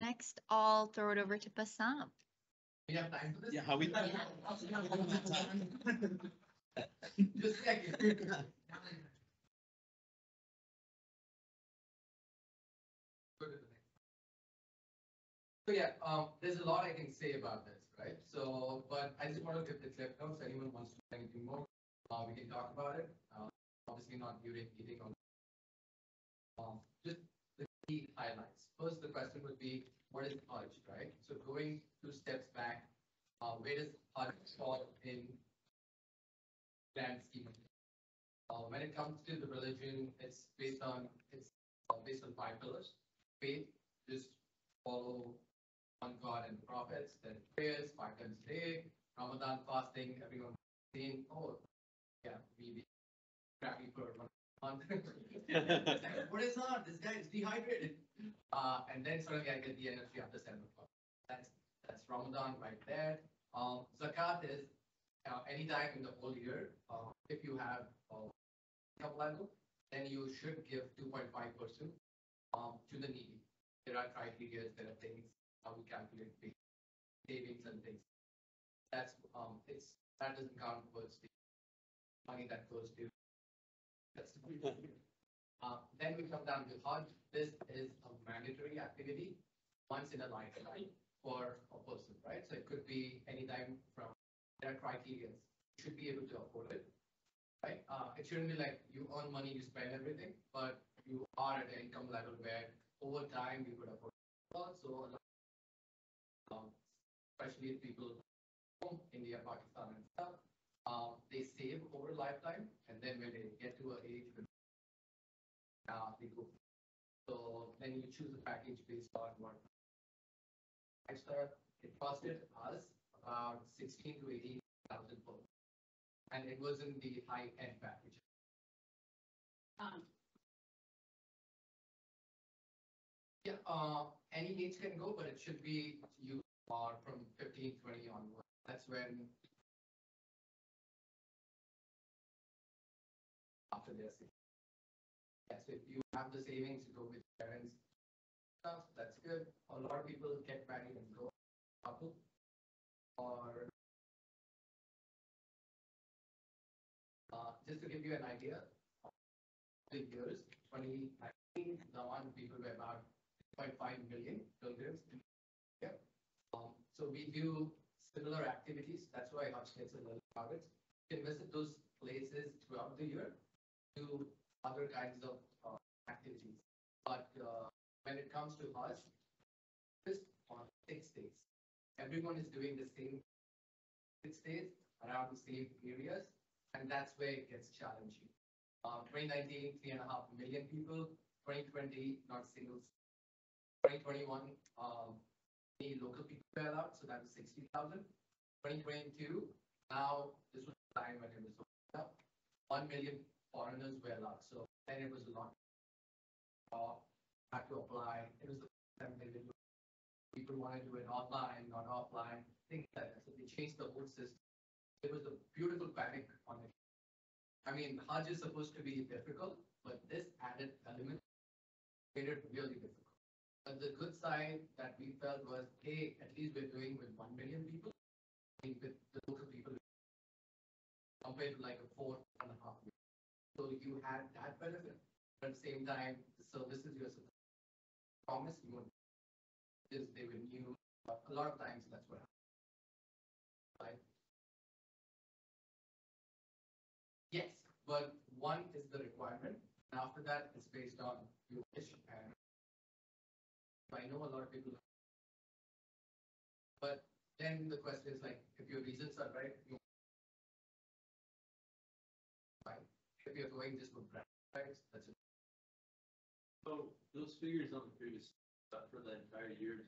Next, I'll throw it over to Bassam. We have time for this? Yeah, how we? Just a second. So yeah, there's a lot I can say about this, right? So, but I just want to give the clip notes. Anyone wants to say anything more, we can talk about it. Obviously not during meeting or just the key highlights. First, the question would be, what is Hajj, right? So going 2 steps back, where does Hajj fall in grand scheme of things? When it comes to the religion, it's based on 5 pillars. Faith, just follow on God and the prophets, then prayers 5 times a day, Ramadan fasting, everyone saying, oh, yeah, we be crappy for 1 month. What is on? This guy is dehydrated. And then suddenly I get the energy after 7 o'clock. That's Ramadan right there. Zakat is anytime in the whole year. If you have couple level, then you should give 2.5% to the needy. There are criteria, there are things how we calculate savings and things. That doesn't count towards the money that goes to. That's then we come down to Hajj. This is a mandatory activity once in a lifetime for a person, right? So it could be anytime from there are criteria. You should be able to afford it, right? It shouldn't be like you earn money, you spend everything, but you are at an income level where over time you could afford it. Also, especially if people from India, Pakistan, and stuff, they save over a lifetime, and then when they get to an age when they go. So then you choose a package based on what lifestyle. It costed us about 16 to 18,000 per month, and it was in the high end package. Yeah, any age can go, but it should be you are from 15, 20 onward. That's when after their savings. Yeah, so if you have the savings, you go with parents stuff, that's good. A lot of people get married and go couple or just to give you an idea, the years 2019, the one people were about 6.5 million pilgrims. Yeah. So we do similar activities. That's why Hajj gets a little crowded. You can visit those places throughout the year, do other kinds of activities. But when it comes to Hajj, just on 6 days, everyone is doing the same 6 days around the same areas, and that's where it gets challenging. 2019, 3.5 million people. 2020, not single. 2021, the local people were allowed, so that was 60,000. 2022, now this was the time when it was up. 1 million foreigners were allowed, so then it was a lot. Had to apply. It was the time they did. People wanted to do it online, not offline, things like that. So they changed the whole system. It was a beautiful panic on it. I mean, Hajj is supposed to be difficult, but this added element made it really difficult. But the good side that we felt was, hey, at least we're doing with 1 million people, I mean, with the local people, compared to like a 4.5 million. So you had that benefit, but at the same time, the services you're promised, you won't. They were new. A lot of times, that's what happened. Right? Yes, but one is the requirement, and after that, it's based on your wish. And I know a lot of people, but then the question is like, if your reasons are right, you fine. If you're going just for brand rights, that's it. So those figures on the previous for the entire year.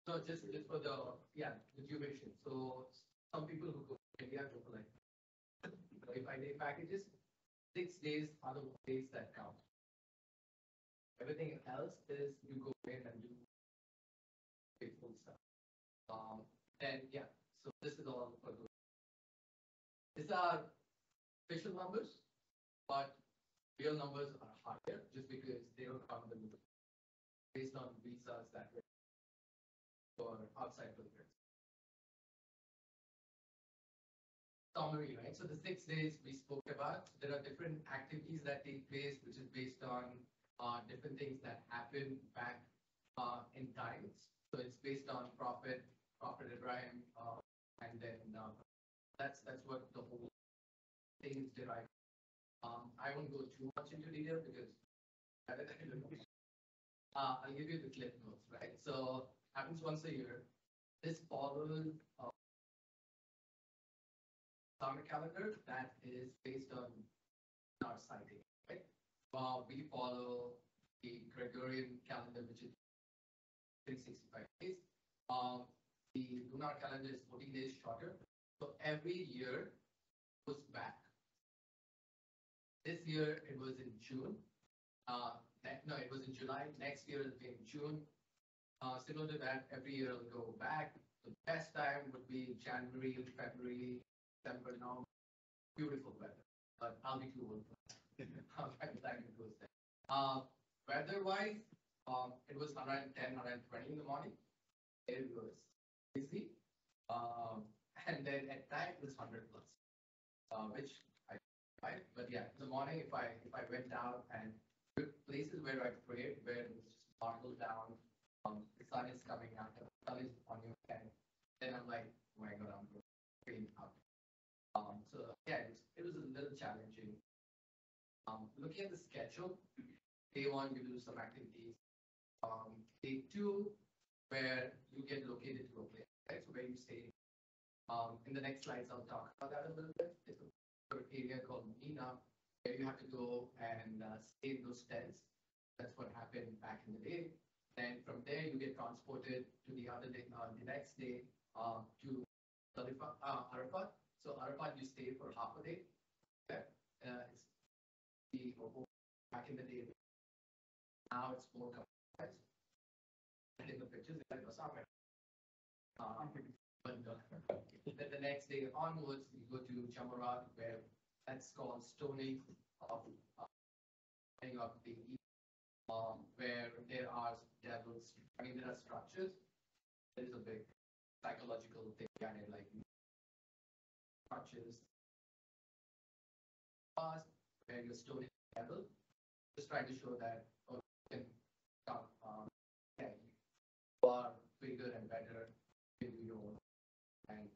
So just for the duration. So some people who go to India go for like 35-day packages. 6 days are the days that count. Everything else is you go in and do faithful stuff. Then so this is all for those. These are official numbers, but real numbers are higher just because they don't count them based on visas that way. outside Philippines. Summary, right? So the 6 days we spoke about, there are different activities that take place, which is based on different things that happen back in times. So it's based on Prophet Ibrahim, and then that's what the whole thing is derived. I won't go too much into detail because I'll give you the clip notes, right? So happens once a year. This follows summer calendar that is based on our sighting, right? We follow the Gregorian calendar, which is 365 days. The lunar calendar is 14 days shorter. So every year goes back. This year it was in June. No, it was in July. Next year it'll be in June. Similar to that, every year it'll go back. The best time would be January, February, December now. Beautiful weather, but I'll be too old for that. By the time it goes there. Weather-wise, it was 110, 120 in the morning. It was busy. And then at night it was 100 plus, which I, but yeah, in the morning if I went out and places where I prayed, where it was just bottled down, the sun is coming out, the sun is on your head, then I'm like, oh my God, I'm going out. So yeah, it was a little challenging. Looking at the schedule, day one, you do some activities. Day two, where you get located to a place, right? So where you stay. In the next slides, I'll talk about that a little bit. It's an area called Mina, where you have to go and stay in those tents. That's what happened back in the day. And from there, you get transported to the other day, the next day, to Arafat. So Arafat, you stay for half a day. Yeah. It's back in the day. Now it's more customized. In the pictures, it's like Osama. But then the next day onwards, you go to Jamarat, where that's called stoning of the where there are devils. I mean, there are structures. There is a big psychological thing behind it, like structures. Where you're stoning the devil, just trying to show that you can come, yeah, you are bigger and better in your own. And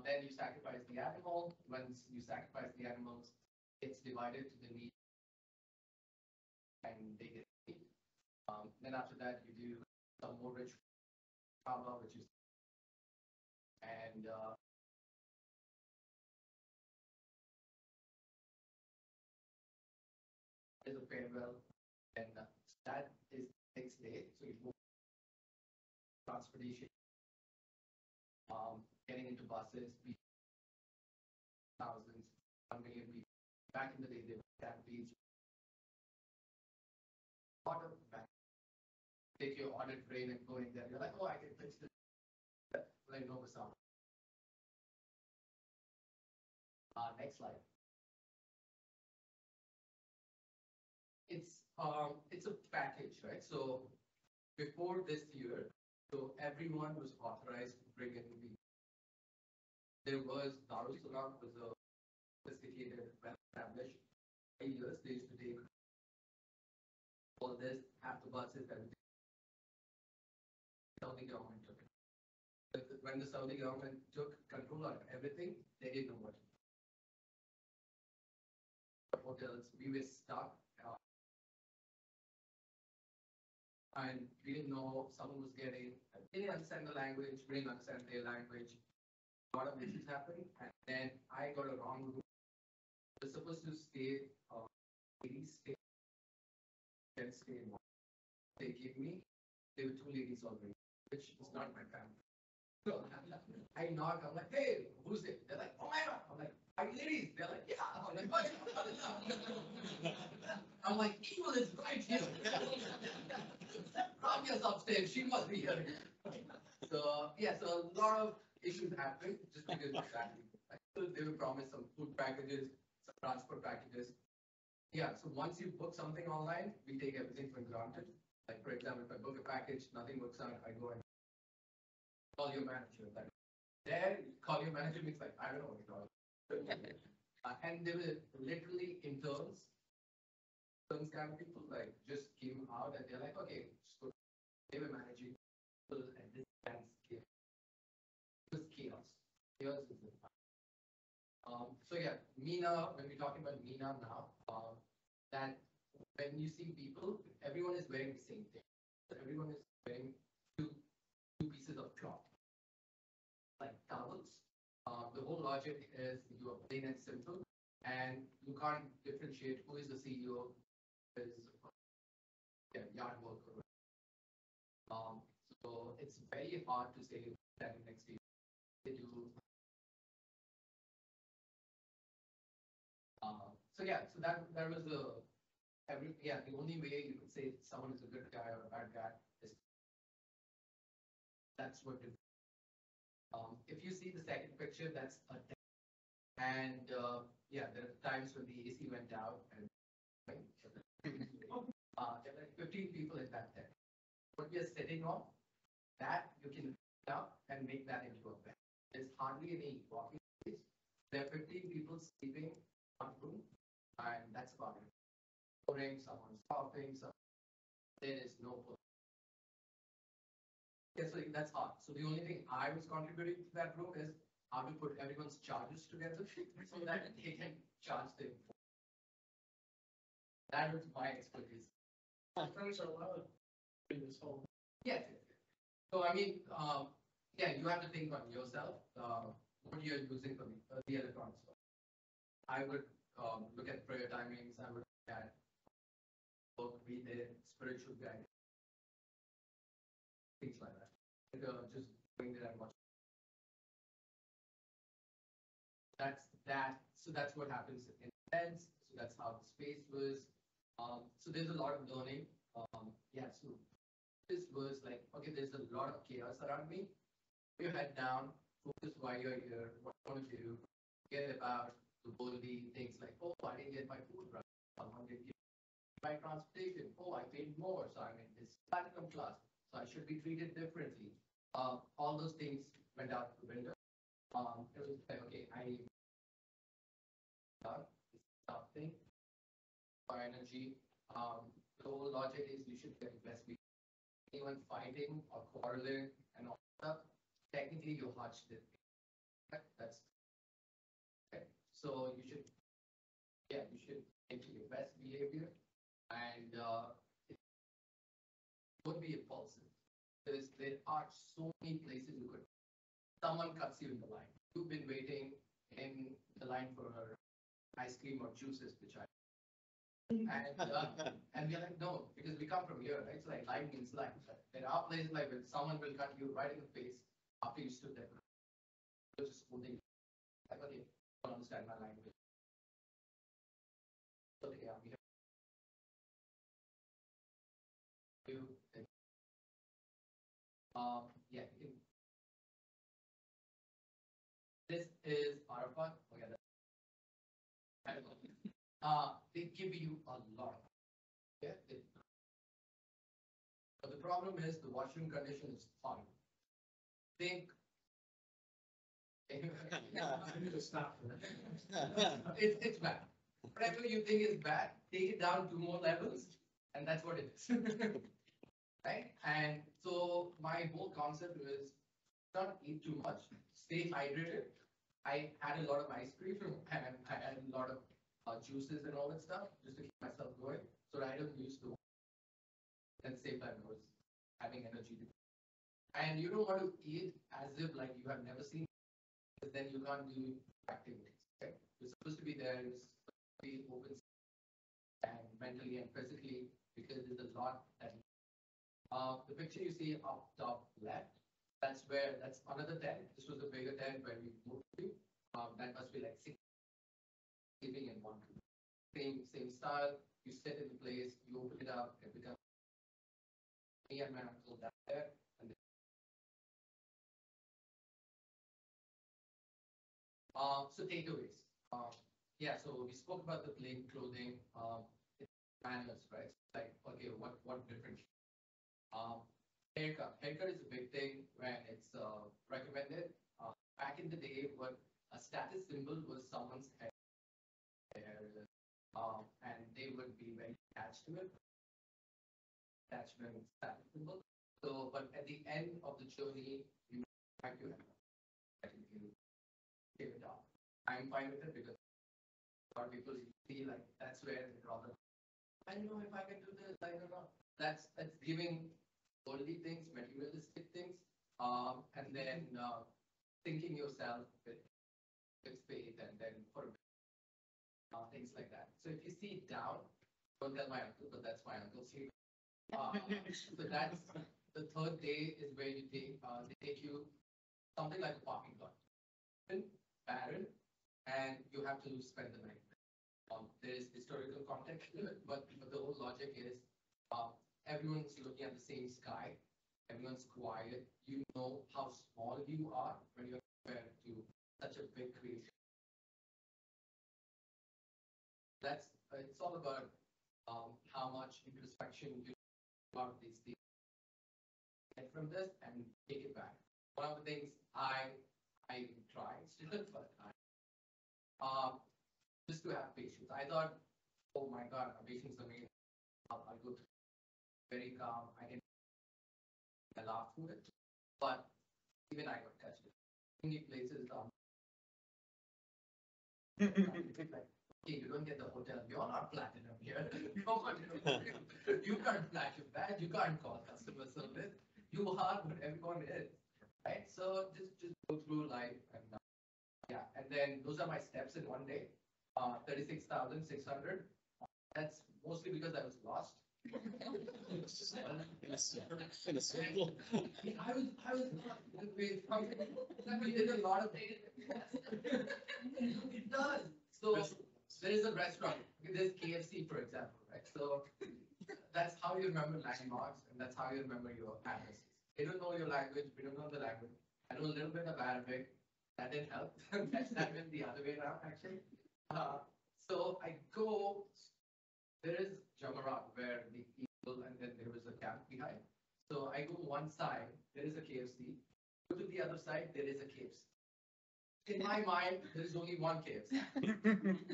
then you sacrifice the animal. Once you sacrifice the animals, it's divided to the meat, and they get meat. Then after that, you do some more rich kava, which is and is a farewell, and that is the next day. So you move transportation, getting into buses, thousands, 1 million people. Back in the day, they were beach. Order back. Take your audit train and go in there. You're like, oh, I can fix this. Like, no, sound. Next slide. It's a package, right? So before this year, so everyone was authorized to bring in meat. There was Darussalam was a sophisticated, well-established years. They used to take all this, half the buses, and the Saudi government took it. When the Saudi government took control of everything, they didn't know what to do. Hotels, we were stuck. And we didn't know someone was getting, they didn't understand the language, we didn't understand their language. A lot of issues happened, and then I got a wrong route. I was supposed to stay, ladies stay, then stay in one. They gave me, there were 2 ladies already, which is not my family. So I knock, I'm like, hey, who's it? They're like, oh my God. I'm like, 5 ladies. They're like, yeah. I'm like, what? I'm like, evil is right here. Ramya's upstairs, she must be here. So yeah, so a lot of issues happened just because of that. So they were promised some food packages, some transport packages. Yeah, so once you book something online, we take everything for granted. Like, for example, if I book a package, nothing works out, I go and call your manager. Like, there, call your manager means like, I don't know what you're talking. And they were literally interns kind of people like just came out and they're like, okay, just go. They were managing people at this grand scale. It was chaos. Chaos is the so yeah, Meena, when we're talking about Meena now, that when you see people, everyone is wearing the same thing. So everyone is wearing two pieces of cloth, like towels. The whole logic is you are plain and simple, and you can't differentiate who is the CEO, who is yard worker. So it's very hard to say standing next to you. They do. So yeah, so that was the only way you could say someone is a good guy or a bad guy is that's what it, if you see the second picture, that's a tent. And yeah, there are times when the AC went out and there were 15 people in that tent. What we are sitting on, that you can pick up and make that into a bed. There's hardly any walking space. There are 15 people sleeping in one room, and that's about it. Someone's coughing, there is no point. Okay, so that's hard. So the only thing I was contributing to that room is how to put everyone's charges together so that they can charge them. That was my expertise. Friends are allowed in this home. Yes. So I mean, yeah, you have to think on yourself. What you're using for the electronics. I would look at prayer timings. I would look at book, read it, spiritual guide, things like that. And, just doing that and watching. That's that. So that's what happens in events. So that's how the space was. So there's a lot of learning. Yeah. So this was like, okay, there's a lot of chaos around me. Put your head down, focus why you're here, what you want to do. Forget about the worldly things like, oh, I didn't get my food right. Someone didn't give my transportation. Oh, I paid more, so I'm in this platinum class, so I should be treated differently. All those things went out the window. It was like, okay, I need this tough thing for energy. The whole logic is you should get best people. Anyone fighting or quarreling and all that stuff, technically your heart should. That's okay. So you should, yeah, you should take your best behavior and don't be impulsive. There are so many places you could. Someone cuts you in the line. You've been waiting in the line for ice cream or juices, which I and we're like, no, because we come from here, right? It's like line means line. There are places like when someone will cut you right in the face after you stood there. You're just holding like, okay, I don't understand my language. Okay, yeah, we have you. Yeah, this is Arafat. Okay, they give you a lot. Yeah, but the problem is the washroom condition is fine. Think. I need to stop for that. It's bad. Whatever you think is bad, take it down 2 more levels, and that's what it is. Right? And so my whole concept was not eat too much, stay hydrated. I had a lot of ice cream and I had a lot of juices and all that stuff just to keep myself going. So I don't use to. At the same time, I was having energy. And you don't want to eat as if like you have never seen, because then you can't do activities. Okay? You're supposed to be there. You're supposed to be open and mentally and physically because there's a lot that. The picture you see up top left, that's another tent. This was a bigger tent where we moved to. That must be like 6 sleeping in one room. Same style. You sit in the place, you open it up, it becomes me and my uncle down there. And so takeaways. Yeah, so we spoke about the plain clothing. Manners, right? Like, okay, what different haircut. Haircut is a big thing when it's recommended. Back in the day, what a status symbol was someone's hair, and they would be very attached to it. Attachment status symbol. So, but at the end of the journey, you have to have you give it up. I'm fine with it because a lot of people feel like that's where the problem. I don't know if I can do this. I don't know. That's giving worldly things, materialistic things, and then thinking yourself with faith, and then for things like that. So if you see it down, don't tell my uncle, but that's my uncle's here. So that's the third day is where you take they take you something like a parking lot, barren, and you have to spend the night. There is historical context to it, but the whole logic is everyone's looking at the same sky, everyone's quiet. You know how small you are when you're compared to such a big creation. That's it's all about how much introspection you do about these things get from this and take it back. One of the things I try still, but just to have patience. I thought, oh my God, patience is amazing. I'll go through very calm. I laugh through it, but even I got tested. Many places, like, okay, you don't get the hotel. You're not platinum here. You can't flash your badge. You can't call customer service. You are what everyone is, right? So just go through life and yeah, and then those are my steps in one day. 36,600. That's mostly because I was lost. In a circle. I was we did a lot of data. It does. So there is a restaurant. There's KFC, for example, right? So that's how you remember landmarks, and that's how you remember your addresses. They don't know your language. We don't know the language. I know a little bit of Arabic. That didn't help. That went the other way around, actually. So I go. There is Jamarat where the eagle, and then there was a camp behind. So I go one side, there is a KFC. Go to the other side, there is a KFC. In my mind, there is only one KFC.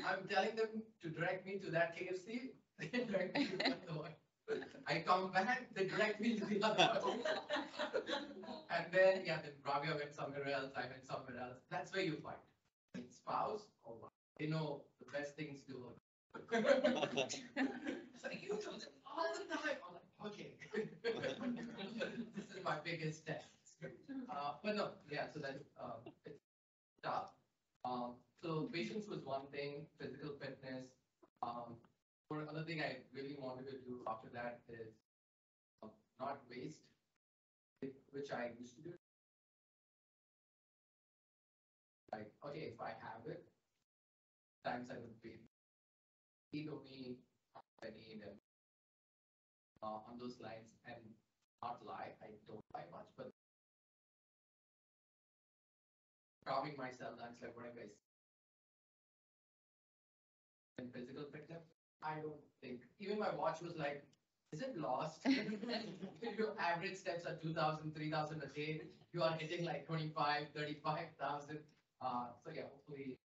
I'm telling them to direct me to that KFC. They direct me to the other one. I come back, they direct me to the other one. And then, yeah, then Rabia went somewhere else, I went somewhere else. That's where you fight. Spouse, oh wow. They know the best things to hold. It's like, you do this all the time. I'm like, okay. This is my biggest test. But no, yeah, so that's it's tough. So patience was one thing, physical fitness. For another thing I really wanted to do after that is not waste, which I used to do. Like, okay, if I have it, times I would pay. Eat only I need on those lines, and not lie. I don't lie much, but calming myself, that's like what I guys. And physical fitness, I don't think. Even my watch was like, is it lost? Your average steps are 2,000, 3,000 a day. You are hitting like 25, 35,000. So yeah, hopefully